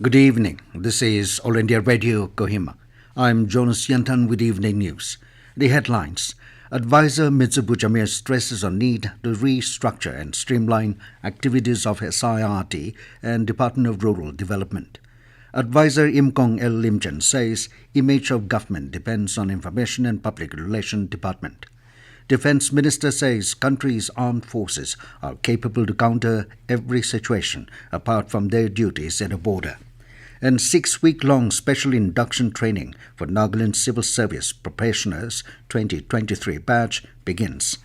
Good evening. This is All India Radio, Kohima. I'm Jonas Yantan with Evening News. The headlines. Advisor Metsubo Jamir stresses on need to restructure and streamline activities of SIRT and Department of Rural Development. Advisor Imkong L Imchen says image of government depends on Information and Public Relations Department. Defense Minister says country's armed forces are capable to counter every situation apart from their duties at a border. And 6-week-long special induction training for Nagaland Civil Service Probationers 2023 batch begins.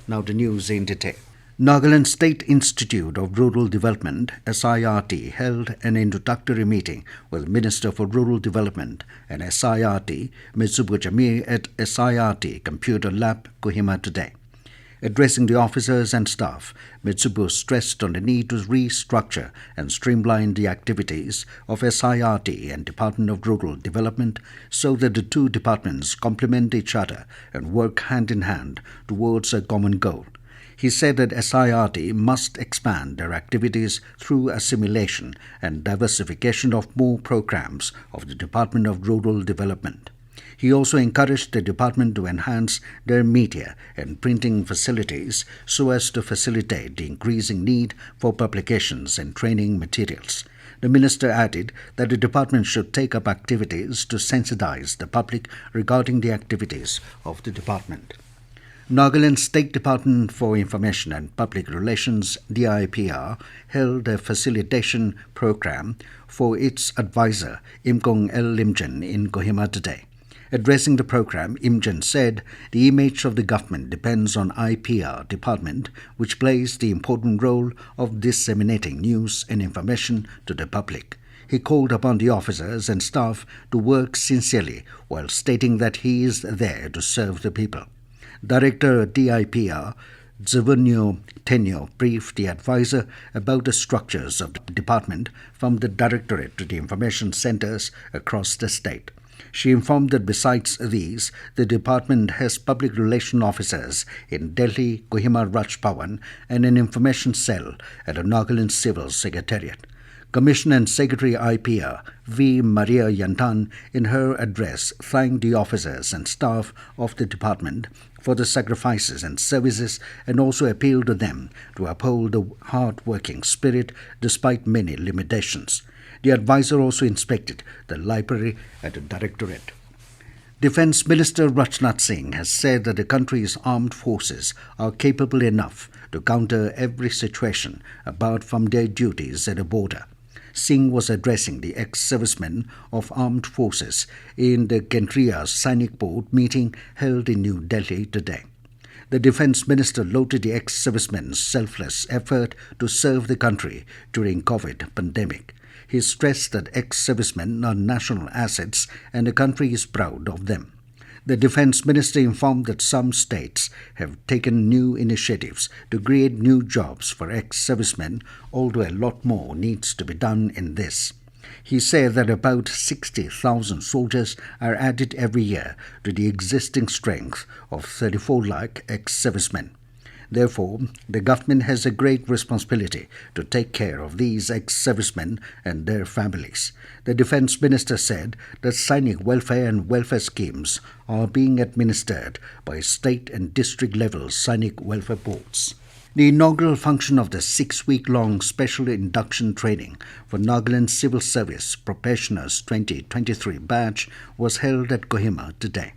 Now the news in detail. Nagaland State Institute of Rural Development, SIRT, held an introductory meeting with Minister for Rural Development and SIRT, Metsubo Jamir, at SIRT Computer Lab, Kohima today. Addressing the officers and staff, Metsubo stressed on the need to restructure and streamline the activities of SIRT and Department of Rural Development so that the two departments complement each other and work hand in hand towards a common goal. He said that SIRT must expand their activities through assimilation and diversification of more programs of the Department of Rural Development. He also encouraged the department to enhance their media and printing facilities so as to facilitate the increasing need for publications and training materials. The minister added that the department should take up activities to sensitize the public regarding the activities of the department. Nagaland State Department for Information and Public Relations, DIPR, held a facilitation program for its advisor, Imkong L in Kohima today. Addressing the program, Imchen said the image of the government depends on IPR department, which plays the important role of disseminating news and information to the public. He called upon the officers and staff to work sincerely while stating that he is there to serve the people. Director of DIPR, Zivunyo Tenyo, briefed the advisor about the structures of the department from the directorate to the information centers across the state. She informed that besides these, the department has public relations officers in Delhi, Kohima Raj Bhavan, and an information cell at the Nagaland Civil Secretariat. Commissioner and Secretary IPR V. Maria Yantan, in her address, thanked the officers and staff of the department for the sacrifices and services and also appealed to them to uphold the hard-working spirit despite many limitations. The advisor also inspected the library at the directorate. Defense Minister Rajnath Singh has said that the country's armed forces are capable enough to counter every situation apart from their duties at a border. Singh was addressing the ex-servicemen of armed forces in the Kendriya Sainik Board meeting held in New Delhi today. The defense minister lauded the ex-servicemen's selfless effort to serve the country during COVID pandemic. He stressed that ex-servicemen are national assets and the country is proud of them. The defense minister informed that some states have taken new initiatives to create new jobs for ex-servicemen, although a lot more needs to be done in this. He said that about 60,000 soldiers are added every year to the existing strength of 34 lakh ex-servicemen. Therefore, the government has a great responsibility to take care of these ex-servicemen and their families. The defense minister said that Sainik welfare and welfare schemes are being administered by state and district level Sainik welfare boards. The inaugural function of the 6-week-long special induction training for Nagaland Civil Service Probationers 2023 batch was held at Kohima today.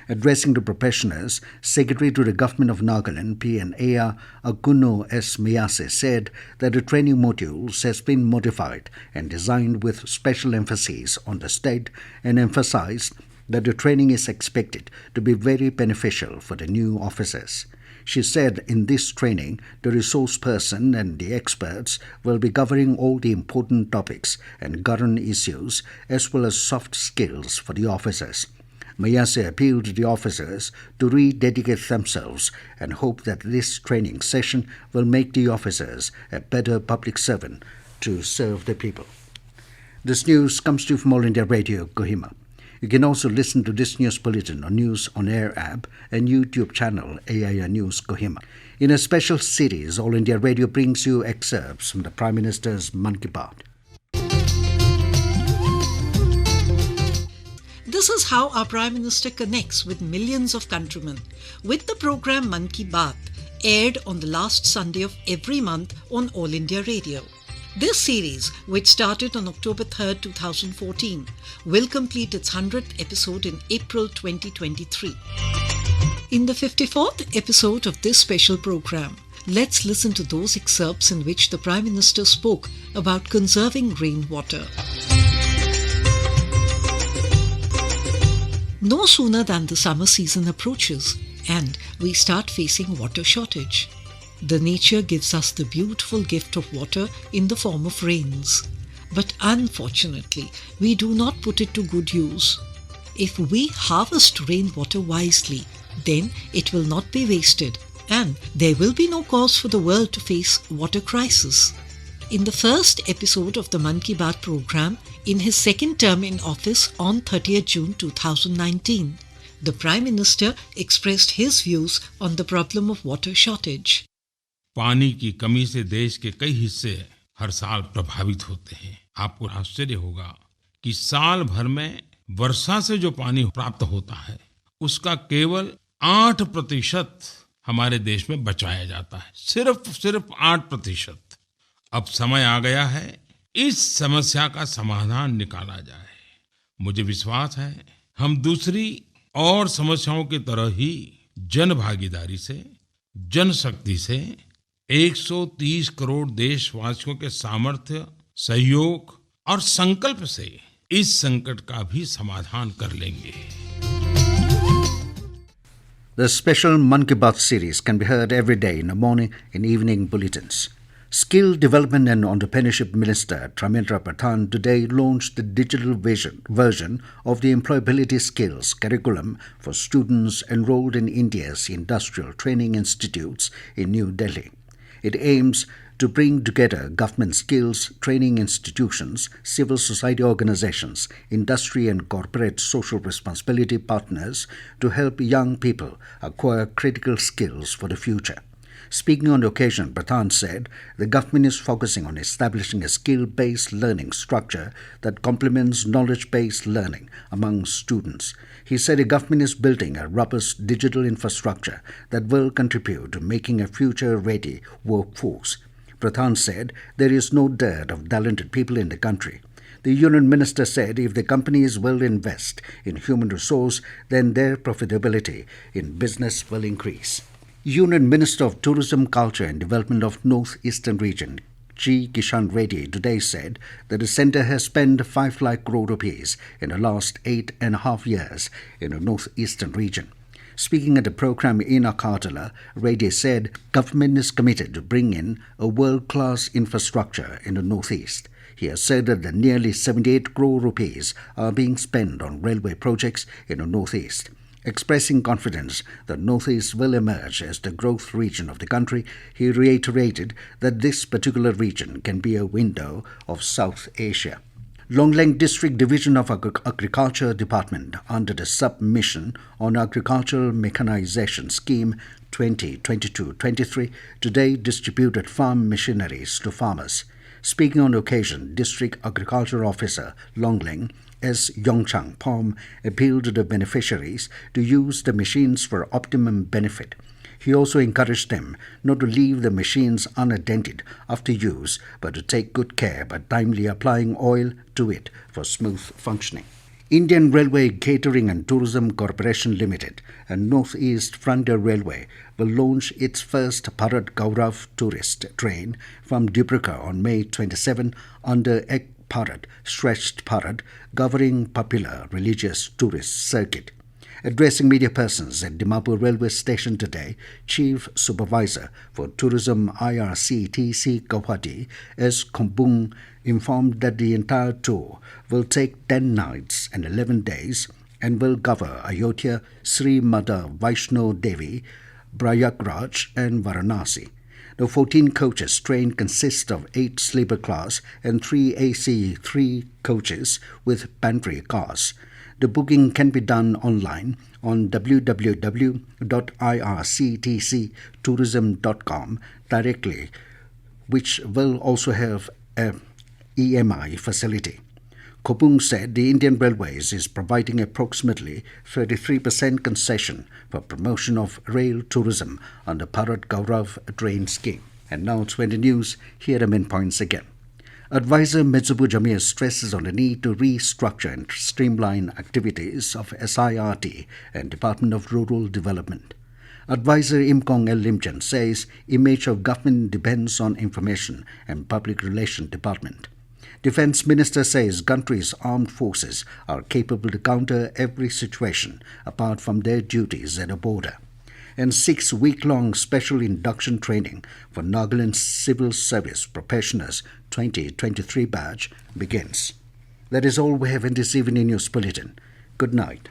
Addressing the probationers, Secretary to the Government of Nagaland, PNAR Aguno S. Miyase, said that the training modules has been modified and designed with special emphasis on the state and emphasized that the training is expected to be very beneficial for the new officers. She said in this training, the resource person and the experts will be covering all the important topics and current issues as well as soft skills for the officers. Mayase appealed to the officers to rededicate themselves and hope that this training session will make the officers a better public servant to serve the people. This news comes to you from All India Radio, Kohima. You can also listen to this news bulletin on News on Air app and YouTube channel AIR News Kohima. In a special series, All India Radio brings you excerpts from the Prime Minister's Man Ki Baat. This is how our Prime Minister connects with millions of countrymen with the program Mann Ki Baat, aired on the last Sunday of every month on All India Radio. This series, which started on October 3rd, 2014, will complete its 100th episode in April 2023. In the 54th episode of this special program, let's listen to those excerpts in which the Prime Minister spoke about conserving rainwater. No sooner than the summer season approaches and we start facing water shortage. The nature gives us the beautiful gift of water in the form of rains. But unfortunately, we do not put it to good use. If we harvest rainwater wisely, then it will not be wasted and there will be no cause for the world to face water crisis. In the first episode of the Mann Ki Baat program, in his second term in office on 30th June 2019, the Prime Minister expressed his views on the problem of water shortage. पानी की कमी से देश के कई हिस्से हर साल प्रभावित होते हैं। आपको आश्चर्य होगा कि साल भर में वर्षा से जो पानी प्राप्त होता है, उसका केवल 8% हमारे देश में बचाया जाता है। सिर्फ 8%। अब समय आ गया है इस समस्या का समाधान निकाला जाए। मुझे विश्वास है हम दूसरी और समस्याओं की तरह ही जन भागीदारी से, जनशक्ति से 130 करोड़ देशवासियों के सामर्थ्य, सहयोग और संकल्प से इस संकट का भी समाधान कर लेंगे। The special Mann Ki Baat series can be heard every day in the morning and evening bulletins. Skill Development and Entrepreneurship Minister Dharmendra Pradhan today launched the digital version of the Employability Skills curriculum for students enrolled in India's industrial training institutes in New Delhi. It aims to bring together government skills training institutions, civil society organizations, industry and corporate social responsibility partners to help young people acquire critical skills for the future. Speaking on the occasion, Pradhan said the government is focusing on establishing a skill-based learning structure that complements knowledge-based learning among students. He said the government is building a robust digital infrastructure that will contribute to making a future-ready workforce. Pradhan said there is no dearth of talented people in the country. The Union Minister said if the companies will invest in human resource, then their profitability in business will increase. Union Minister of Tourism, Culture and Development of North Eastern Region, G. Kishan Reddy, today said that the centre has spent 5 lakh crore rupees in the last 8.5 years in the North Eastern region. Speaking at the program in Agartala, Reddy said government is committed to bring in a world-class infrastructure in the Northeast. He has said that the nearly 78 crore rupees are being spent on railway projects in the Northeast. Expressing confidence that Northeast will emerge as the growth region of the country, he reiterated that this particular region can be a window of South Asia. Longlang District Division of Agriculture Department, under the Sub-Mission on Agricultural Mechanization Scheme 2022-23, today distributed farm machineries to farmers. Speaking on the occasion, District Agriculture Officer Longlang S. Yongchang Pom appealed to the beneficiaries to use the machines for optimum benefit. He also encouraged them not to leave the machines unattended after use, but to take good care by timely applying oil to it for smooth functioning. Indian Railway Catering and Tourism Corporation Limited and North East Frontier Railway will launch its first Bharat Gaurav tourist train from Dibrugarh on May 27 under Ek Bharat, Shresth Bharat, governing popular religious tourist circuit. Addressing media persons at Dimapur Railway Station today, Chief Supervisor for Tourism IRCTC Guwahati S. Khombung informed that the entire tour will take 10 nights and 11 days and will cover Ayodhya, Sri Mata Vaishno Devi, Prayagraj and Varanasi. The 14 coaches train consist of 8 sleeper class and 3 AC3 coaches with pantry cars. The booking can be done online on www.irctctourism.com directly, which will also have a EMI facility. Kopung said the Indian Railways is providing approximately 33% concession for promotion of rail tourism under Bharat Gaurav train scheme. And now 20 news, here are the main points again. Advisor Metsubo Jamir stresses on the need to restructure and streamline activities of SIRT and Department of Rural Development. Advisor Imkong L says image of government depends on information and public relations department. Defense Minister says country's armed forces are capable to counter every situation apart from their duties at a border. And 6-week-long special induction training for Nagaland Civil Service Probationers 2023 batch begins. That is all we have in this evening news bulletin. Good night.